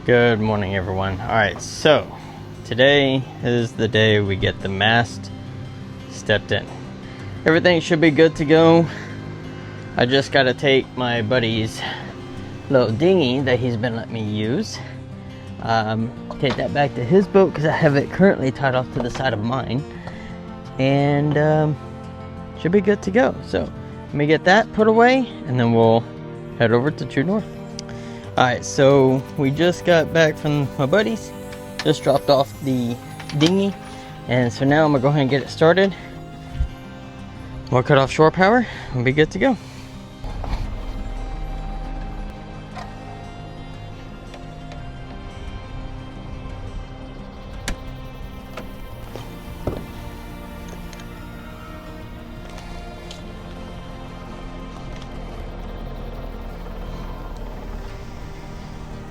Good morning, everyone. Alright, so today is the day we get the mast stepped in. Everything should be good to go. I just got to take my buddy's little dinghy that he's been letting me use. Take that back to his boat because I have it currently tied off to the side of mine. And should be good to go. So let me get that put away and then we'll head over to True North. Alright, so we just got back from my buddies. Just dropped off the dinghy. And so now I'm going to go ahead and get it started. We'll cut off shore power and be good to go.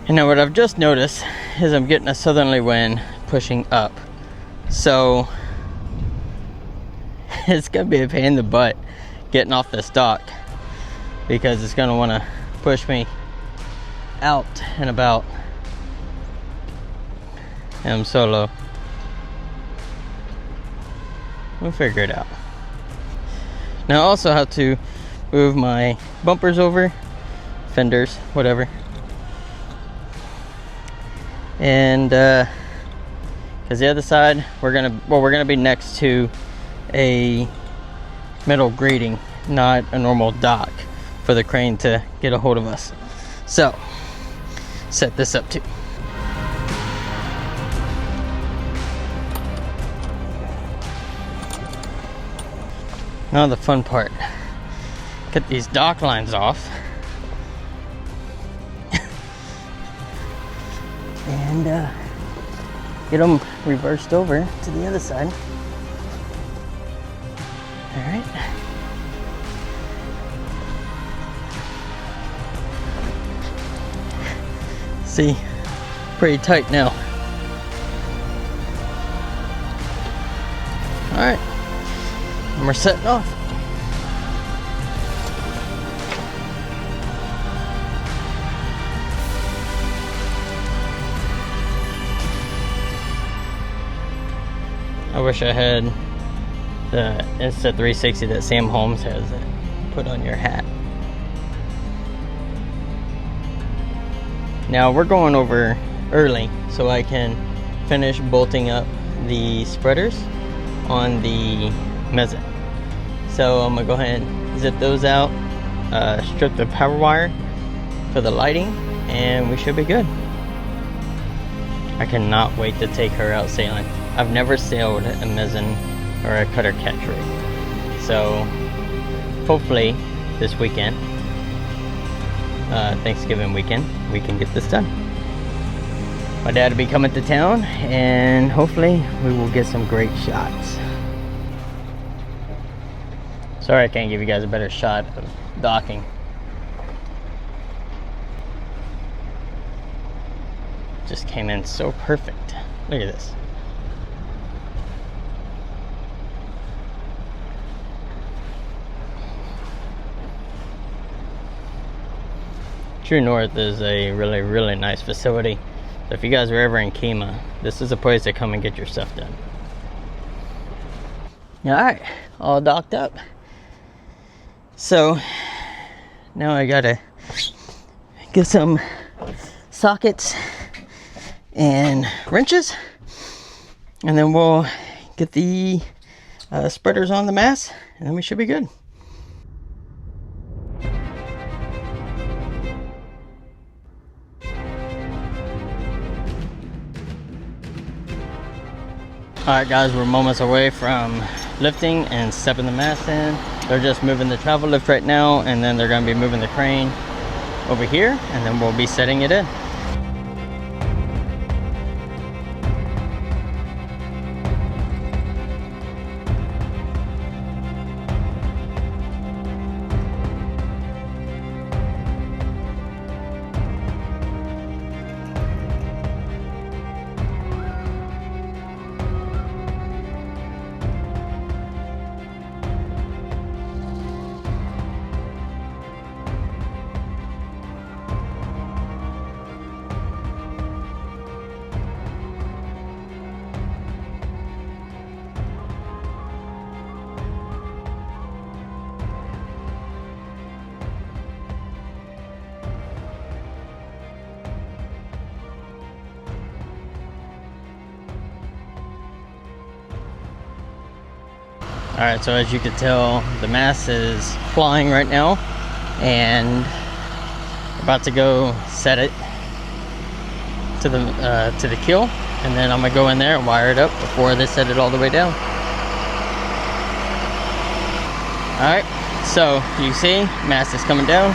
And now what I've just noticed is I'm getting a southerly wind pushing up. So it's gonna be a pain in the butt getting off this dock because it's gonna wanna push me out and about. And I'm so low. We'll figure it out. Now I also have to move my bumpers over, fenders, whatever. And because the other side we're gonna be next to a metal grating, not a normal dock for the crane to get a hold of us. So set this up too. Now the fun part, get these dock lines off and get them reversed over to the other side. All right. See, pretty tight now. All right, and we're setting off. I wish I had the Insta360 that Sam Holmes has that put on your hat. Now we're going over early so I can finish bolting up the spreaders on the mezzanine. So I'm gonna go ahead and zip those out, strip the power wire for the lighting, and we should be good. I cannot wait to take her out sailing. I've never sailed a mezzanine or a cutter catch rig. So hopefully this weekend, Thanksgiving weekend, we can get this done. My dad will be coming to town and hopefully we will get some great shots. Sorry I can't give you guys a better shot of docking. Just came in so perfect. Look at this. True North is a really nice facility. So if you guys are ever in Kima, this is a place to come and get your stuff done. Alright, all docked up. So now I gotta get some sockets and wrenches, and then we'll get the spreaders on the mast, and then we should be good. Alright guys, we're moments away from lifting and stepping the mast in. They're just moving the travel lift right now, and then they're going to be moving the crane over here, and then we'll be setting it in. All right, so as you can tell, the mast is flying right now, and about to go set it to the keel, and then I'm gonna go in there and wire it up before they set it all the way down. All right, so you see, mast is coming down.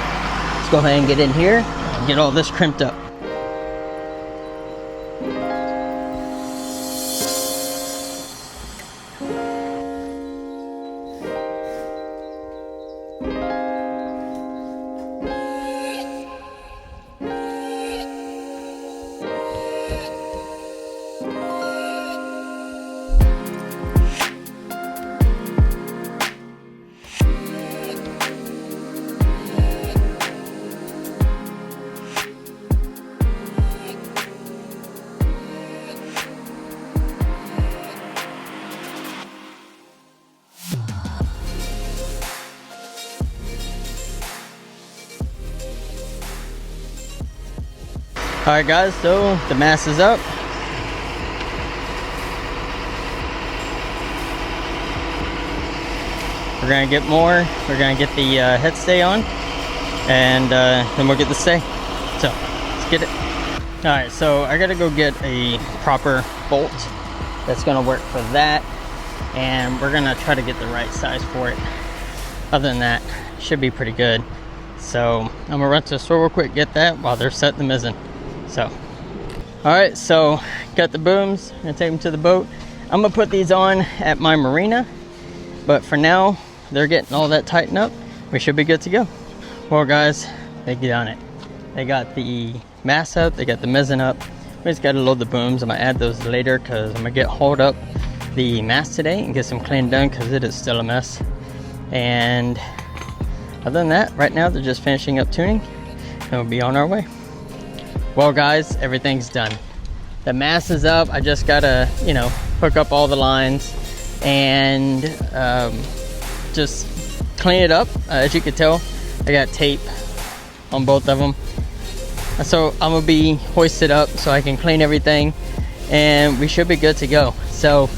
Let's go ahead and get in here and get all this crimped up. Alright guys, so the mast is up. We're gonna get more. We're gonna get the head stay on, and then we'll get the stay. So let's get it. Alright, so I gotta go get a proper bolt that's gonna work for that, and we're gonna try to get the right size for it. Other than that, should be pretty good. So I'm gonna run to the store real quick, get that while they're setting the mizzen. So, all right, so got the booms, I'm gonna take them to the boat. I'm gonna put these on at my marina, but for now, they're getting all that tightened up. We should be good to go. Well guys, they done it. They got the mast up, they got the mizzen up. We just gotta load the booms. I'm gonna add those later because I'm gonna get hauled up the mast today and get some clean done because it is still a mess. And other than that, right now they're just finishing up tuning and we'll be on our way. Well guys, everything's done. The mast is up. I just gotta, you know, hook up all the lines and just clean it up. As you can tell, I got tape on both of them. So I'm gonna be hoisted up so I can clean everything and we should be good to go. So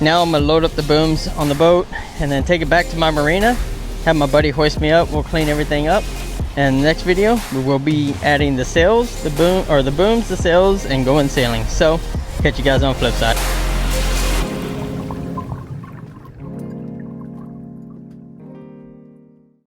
now I'm gonna load up the booms on the boat and then take it back to my marina, have my buddy hoist me up. We'll clean everything up. And next video, we will be adding the sails, the booms, the sails, and going sailing. So, catch you guys on the flip side.